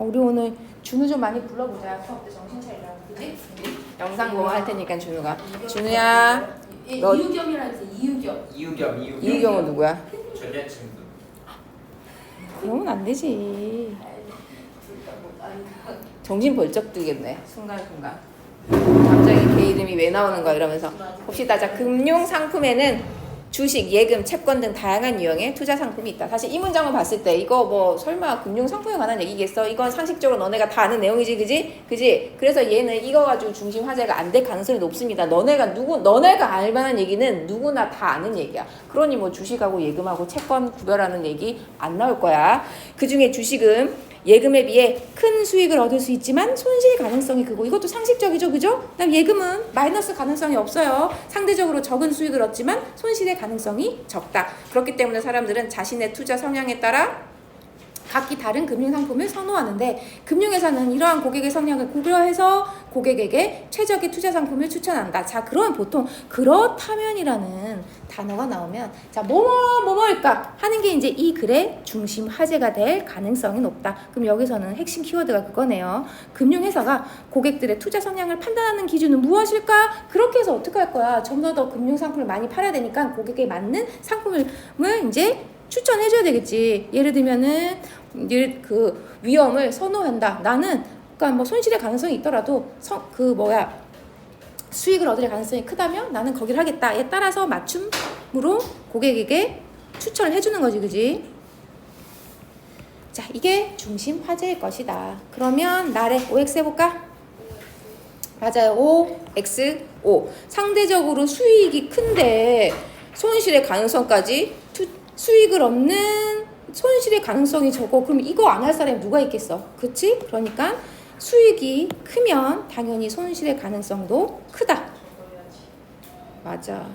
우리 오늘 준우 좀 많이 불러보자. 수업 때 정신 차리라. 그지? 영상 보고 할 테니까 준우가. 준우야. 너 이유겸이라 해서 이유겸. 이유경은 누구야? 전 여친분. 그러면 안 되지. 정신 벌쩍 들겠네. 순간순간. 갑자기 걔 이름이 왜 나오는 거야 이러면서. 봅시다. 자, 금융 상품에는 주식, 예금, 채권 등 다양한 유형의 투자 상품이 있다. 사실 이 문장을 봤을 때 이거 뭐 설마 금융 상품에 관한 얘기겠어? 이건 상식적으로 너네가 다 아는 내용이지, 그지? 그지? 그래서 얘는 이거 가지고 중심 화제가 안 될 가능성이 높습니다. 너네가 알 만한 얘기는 누구나 다 아는 얘기야. 그러니 뭐 주식하고 예금하고 채권 구별하는 얘기 안 나올 거야. 그 중에 주식은 예금에 비해 큰 수익을 얻을 수 있지만 손실 가능성이 크고, 이것도 상식적이죠, 그죠? 그다음 예금은 마이너스 가능성이 없어요. 상대적으로 적은 수익을 얻지만 손실의 가능성이 적다. 그렇기 때문에 사람들은 자신의 투자 성향에 따라 각기 다른 금융상품을 선호하는데, 금융회사는 이러한 고객의 성향을 고려해서 고객에게 최적의 투자 상품을 추천한다. 자, 그럼 보통 그렇다면이라는 단어가 나오면, 자, 뭐뭐일까 하는 게 이제 이 글의 중심 화제가 될 가능성이 높다. 그럼 여기서는 핵심 키워드가 그거네요. 금융회사가 고객들의 투자 성향을 판단하는 기준은 무엇일까? 그렇게 해서 어떻게 할 거야? 좀 더 금융상품을 많이 팔아야 되니까 고객에 맞는 상품을 이제 추천해줘야 되겠지. 예를 들면은 그 위험을 선호한다. 나는 그러니까 뭐 손실의 가능성이 있더라도 수익을 얻을 가능성이 크다면 나는 거기를 하겠다에 따라서 맞춤으로 고객에게 추천을 해주는 거지, 그지? 자, 이게 중심 화제일 것이다. 그러면 나래 OX 해볼까? 맞아요. OXO. 상대적으로 수익이 큰데 손실의 가능성까지 수익을 얻는 손실의 가능성이 적어. 그럼 이거 안 할 사람이 누가 있겠어? 그치? 그러니까 수익이 크면 당연히 손실의 가능성도 크다. 맞아.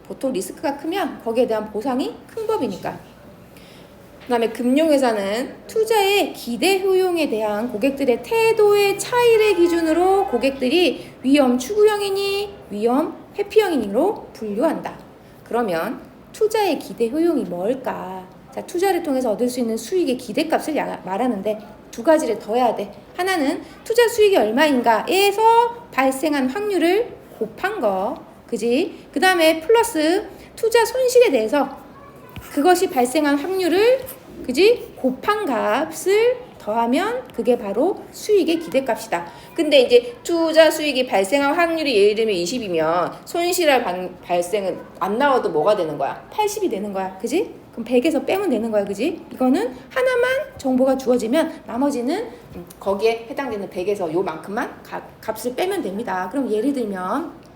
보통 리스크가 크면 거기에 대한 보상이 큰 법이니까. 그 다음에 금융회사는 투자의 기대 효용에 대한 고객들의 태도의 차이를 기준으로 고객들이 위험 추구형이니 위험 회피형이니로 분류한다. 그러면 투자의 기대 효용이 뭘까? 자, 투자를 통해서 얻을 수 있는 수익의 기대값을 말하는데 두 가지를 더 해야 돼. 하나는 투자 수익이 얼마인가에서 발생한 확률을 곱한 거, 그지? 그 다음에 플러스 투자 손실에 대해서 그것이 발생한 확률을, 그지? 곱한 값을 더하면 그게 바로 수익의 기대값이다. 근데 이제 투자 수익이 발생할 확률이 예를 들면 20이면 손실할 발생은 안 나와도 뭐가 되는 거야? 80이 되는 거야. 그지? 그럼 100에서 빼면 되는 거야. 그지? 이거는 하나만 정보가 주어지면 나머지는 거기에 해당되는 100에서 요만큼만 값을 빼면 됩니다. 그럼 예를 들면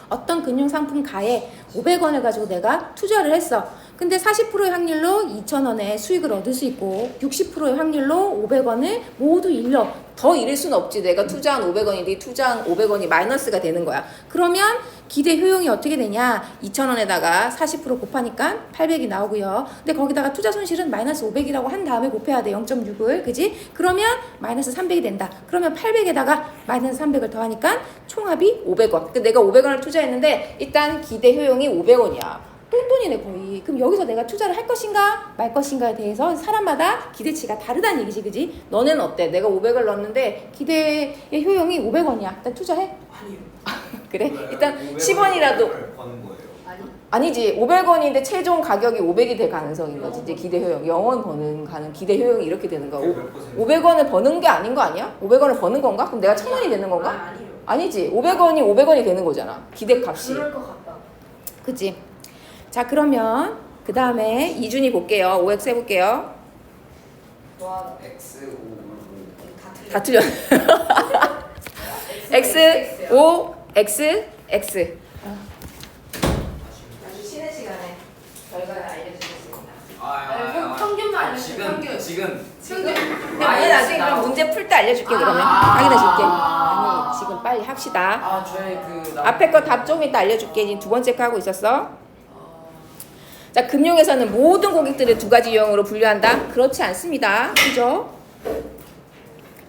어떤 금융상품가에 500원을 가지고 내가 투자를 했어. 근데 40%의 확률로 2,000원의 수익을 얻을 수 있고 60%의 확률로 500원을 모두 잃어. 더 잃을 수는 없지. 내가 투자한 500원인데 투자한 500원이 마이너스가 되는 거야. 그러면 기대 효용이 어떻게 되냐? 2,000원에다가 40% 곱하니까 800이 나오고요. 근데 거기다가 투자 손실은 마이너스 500이라고 한 다음에 곱해야 돼. 0.6을. 그지? 그러면 마이너스 300이 된다. 그러면 800에다가 마이너스 300을 더하니까 총합이 500원. 근데 내가 500원을 투자했는데 일단 기대 효용이 500원이야. 똥돈이네 거의. 그럼 여기서 내가 투자를 할 것인가 말 것인가에 대해서 사람마다 기대치가 다르다는 얘기지, 그지? 너네는 어때? 내가 500을 넣었는데 기대의 효용이 500원이야. 일단 투자해? 아니요. 그래? 일단 10원이라도 버는 거예요. 아니지. 500원인데 최종 가격이 500이 될 가능성인 거지. 이제 기대 효용. 0원 버는 기대 효용이 이렇게 되는 거야. 500원을 버는 게 아닌 거 아니야? 500원을 버는 건가? 그럼 내가 1,000원이 되는 건가? 아니지. 500원이 되는 거잖아. 기대값이. 그럴 것 같다. 그치? 자, 그러면 그 다음에 이준이 볼게요. OX 해볼게요. 와, X O 다 틀려. X, O, X, X. 아주 쉬는 시간에 결과를 알려주겠습니다. 평균만 알려주세요. 지금 아니, 나중에 그럼 문제 풀 때 알려줄게. 그러면 확인해줄게. 아니, 지금 빨리 합시다. 저희 앞에 거 답 좀 이따 알려줄게. 지금 두 번째 거 하고 있었어. 자, 금융에서는 모든 고객들을 두 가지 유형으로 분류한다? 그렇지 않습니다. 그죠?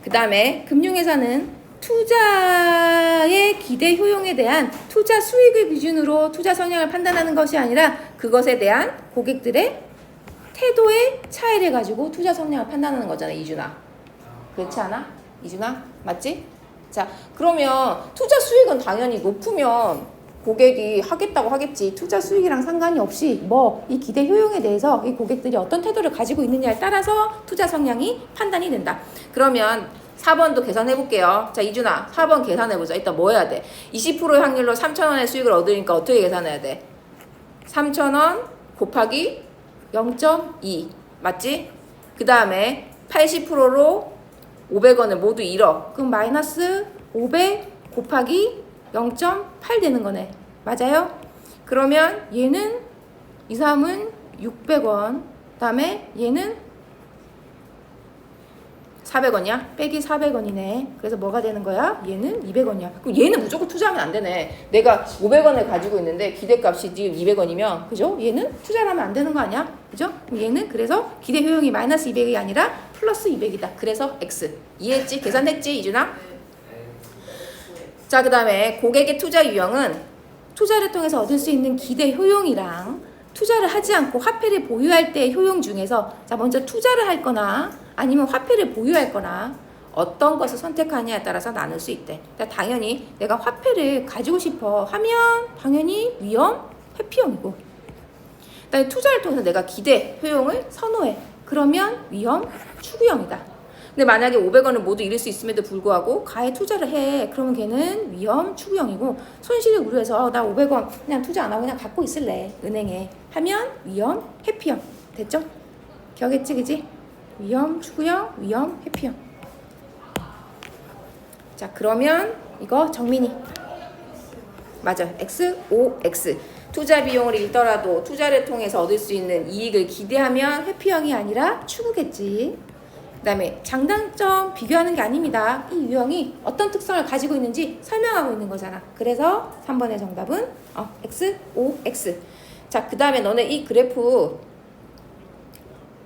그 다음에 금융회사는 투자의 기대 효용에 대한 투자 수익을 기준으로 투자 성향을 판단하는 것이 아니라 그것에 대한 고객들의 태도의 차이를 가지고 투자 성향을 판단하는 거잖아, 이준아. 그렇지 않아? 이준아? 맞지? 자, 그러면 투자 수익은 당연히 높으면 고객이 하겠다고 하겠지. 투자 수익이랑 상관이 없이 이 기대 효용에 대해서 이 고객들이 어떤 태도를 가지고 있느냐에 따라서 투자 성향이 판단이 된다. 그러면 4번도 계산해 볼게요. 자, 이준아, 4번 계산해 보자. 일단 뭐 해야 돼? 20%의 확률로 3,000원의 수익을 얻으니까 어떻게 계산해야 돼? 3,000원 곱하기 0.2 맞지? 그 다음에 80%로 500원을 모두 잃어. 그럼 마이너스 500 곱하기 0.8 되는 거네. 맞아요? 그러면 얘는 이 사람은 600원. 그다음에 얘는 400원이야? 빼기 400원이네. 그래서 뭐가 되는 거야? 얘는 200원이야. 그럼 얘는 무조건 투자하면 안 되네. 내가 500원을 가지고 있는데 기대값이 지금 200원이면 그죠? 얘는 투자를 하면 안 되는 거 아니야? 그죠? 그럼 얘는 그래서 기대 효용이 마이너스 200이 아니라 플러스 200이다. 그래서 X. 이해했지? 계산했지? 이준아? 자, 그 다음에 고객의 투자 유형은 투자를 통해서 얻을 수 있는 기대 효용이랑 투자를 하지 않고 화폐를 보유할 때의 효용 중에서 자, 먼저 투자를 할 거나 아니면 화폐를 보유할 거나 어떤 것을 선택하냐에 따라서 나눌 수 있대. 그러니까 당연히 내가 화폐를 가지고 싶어 하면 당연히 위험, 회피형이고 그다음에 투자를 통해서 내가 기대, 효용을 선호해. 그러면 위험, 추구형이다. 근데 만약에 500원을 모두 잃을 수 있음에도 불구하고 가에 투자를 해. 그러면 걔는 위험, 추구형이고 손실을 우려해서 나 500원 그냥 투자 안 하고 그냥 갖고 있을래. 은행에. 하면 위험, 회피형. 됐죠? 기억했지, 그지? 위험, 추구형, 위험, 회피형. 자, 그러면 이거 정민이. 맞아. X, O, X. 투자 비용을 잃더라도 투자를 통해서 얻을 수 있는 이익을 기대하면 회피형이 아니라 추구겠지. 그 다음에 장단점 비교하는 게 아닙니다. 이 유형이 어떤 특성을 가지고 있는지 설명하고 있는 거잖아. 그래서 3번의 정답은 X, O, X. 자, 그 다음에 너네 이 그래프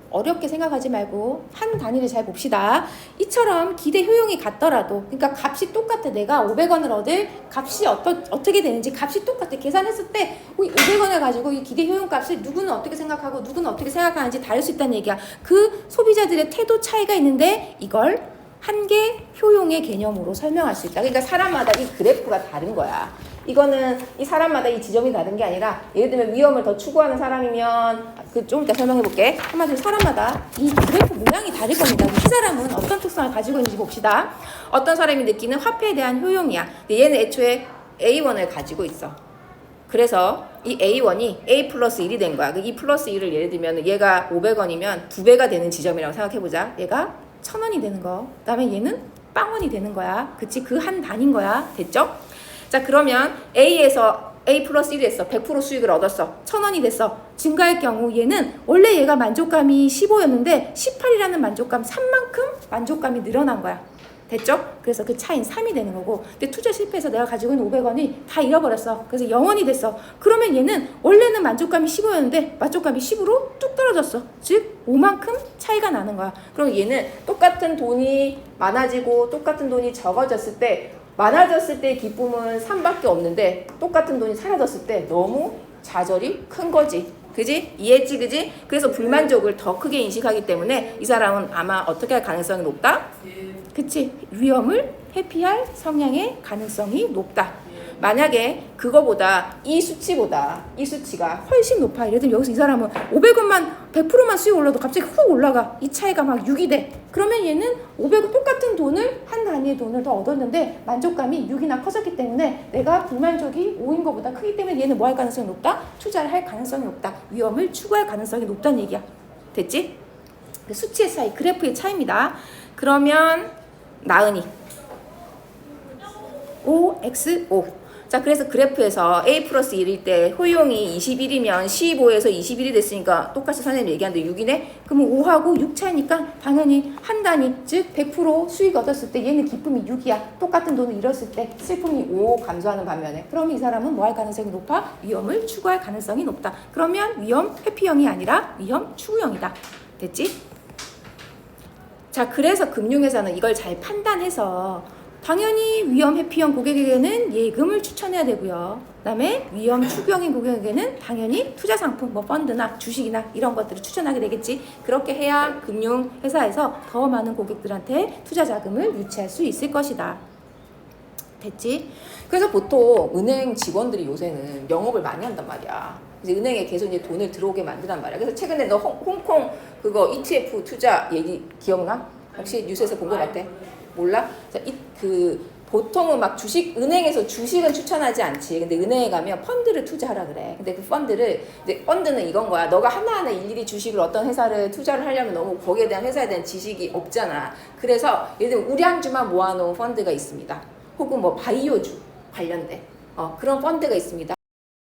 어렵게 생각하지 말고 한 단위를 잘 봅시다. 이처럼 기대 효용이 같더라도 그러니까 값이 똑같아. 내가 500원을 얻을 값이 어떻게 되는지 값이 똑같아. 계산했을 때 500원을 가지고 이 기대 효용 값을 누구는 어떻게 생각하고 누구는 어떻게 생각하는지 다를 수 있다는 얘기야. 그 소비자들의 태도 차이가 있는데 이걸 한계 효용의 개념으로 설명할 수 있다. 그러니까 사람마다 이 그래프가 다른 거야. 이거는 이 사람마다 이 지점이 다른 게 아니라 예를 들면 위험을 더 추구하는 사람이면 좀 이따 설명해 볼게. 한마디로 사람마다 이 그래프 모양이 다를 겁니다. 이 사람은 어떤 특성을 가지고 있는지 봅시다. 어떤 사람이 느끼는 화폐에 대한 효용이야. 근데 얘는 애초에 A1을 가지고 있어. 그래서 이 A1이 A 플러스 1이 된 거야. 이 플러스 1을 예를 들면 얘가 500원이면 2배가 되는 지점이라고 생각해 보자. 얘가 1000원이 되는 거. 그 다음에 얘는 빵원이 되는 거야. 그치? 그 한 단인 거야. 됐죠? 자, 그러면 A에서 A 플러스 1이 됐어. 100% 수익을 얻었어. 1000원이 됐어. 증가할 경우 얘는 원래 얘가 만족감이 15였는데 18이라는 만족감 3만큼 만족감이 늘어난 거야. 됐죠? 그래서 그 차이는 3이 되는 거고 근데 투자 실패해서 내가 가지고 있는 500원이 다 잃어버렸어. 그래서 0원이 됐어. 그러면 얘는 원래는 만족감이 15였는데 만족감이 10으로 뚝 떨어졌어. 즉 5만큼 차이가 나는 거야. 그럼 얘는 똑같은 돈이 많아지고 똑같은 돈이 적어졌을 때 많아졌을 때의 기쁨은 3밖에 없는데 똑같은 돈이 사라졌을 때 너무 좌절이 큰 거지. 그지? 이해했지? 그지? 그래서 불만족을 더 크게 인식하기 때문에 이 사람은 아마 어떻게 할 가능성이 높다? 그치? 위험을 회피할 성향의 가능성이 높다. 만약에 그거보다 이 수치가 훨씬 높아. 예를 들면 여기서 이 사람은 500원만 100%만 수익 올라도 갑자기 훅 올라가. 이 차이가 막 6이 돼. 그러면 얘는 500원 똑같은 돈을 한 단위의 돈을 더 얻었는데 만족감이 6이나 커졌기 때문에 내가 불만족이 5인 것보다 크기 때문에 얘는 뭐 할 가능성이 높다? 투자를 할 가능성이 높다. 위험을 추구할 가능성이 높다는 얘기야. 됐지? 수치의 차이, 그래프의 차이입니다. 그러면 나은이 O, X, O. 자, 그래서 그래프에서 A 플러스 1일 때 효용이 21이면 15에서 21이 됐으니까 똑같이 선생님이 얘기하는데 6이네? 그러면 5하고 6 차이니까 당연히 한 단위, 즉 100% 수익 얻었을 때 얘는 기쁨이 6이야. 똑같은 돈을 잃었을 때 슬픔이 5 감소하는 반면에. 그러면 이 사람은 뭐 할 가능성이 높아? 위험을 추구할 가능성이 높다. 그러면 위험 회피형이 아니라 위험 추구형이다. 됐지? 자, 그래서 금융회사는 이걸 잘 판단해서 당연히 위험 회피형 고객에게는 예금을 추천해야 되고요. 그다음에 위험 추구형인 고객에게는 당연히 투자 상품, 뭐 펀드나 주식이나 이런 것들을 추천하게 되겠지. 그렇게 해야 금융 회사에서 더 많은 고객들한테 투자 자금을 유치할 수 있을 것이다. 됐지? 그래서 보통 은행 직원들이 요새는 영업을 많이 한단 말이야. 이제 은행에 계속 이제 돈을 들어오게 만드란 말이야. 그래서 최근에 너 홍콩 그거 ETF 투자 얘기 기억나? 혹시 뉴스에서 본 것 같아? 몰라? 보통은 막 은행에서 주식은 추천하지 않지. 근데 은행에 가면 펀드를 투자하라 그래. 근데 그 펀드는 이건 거야. 너가 하나하나 일일이 주식을 어떤 회사를 투자를 하려면 너무 거기에 대한 회사에 대한 지식이 없잖아. 그래서 예를 들면 우량주만 모아놓은 펀드가 있습니다. 혹은 뭐 바이오주 관련된 그런 펀드가 있습니다.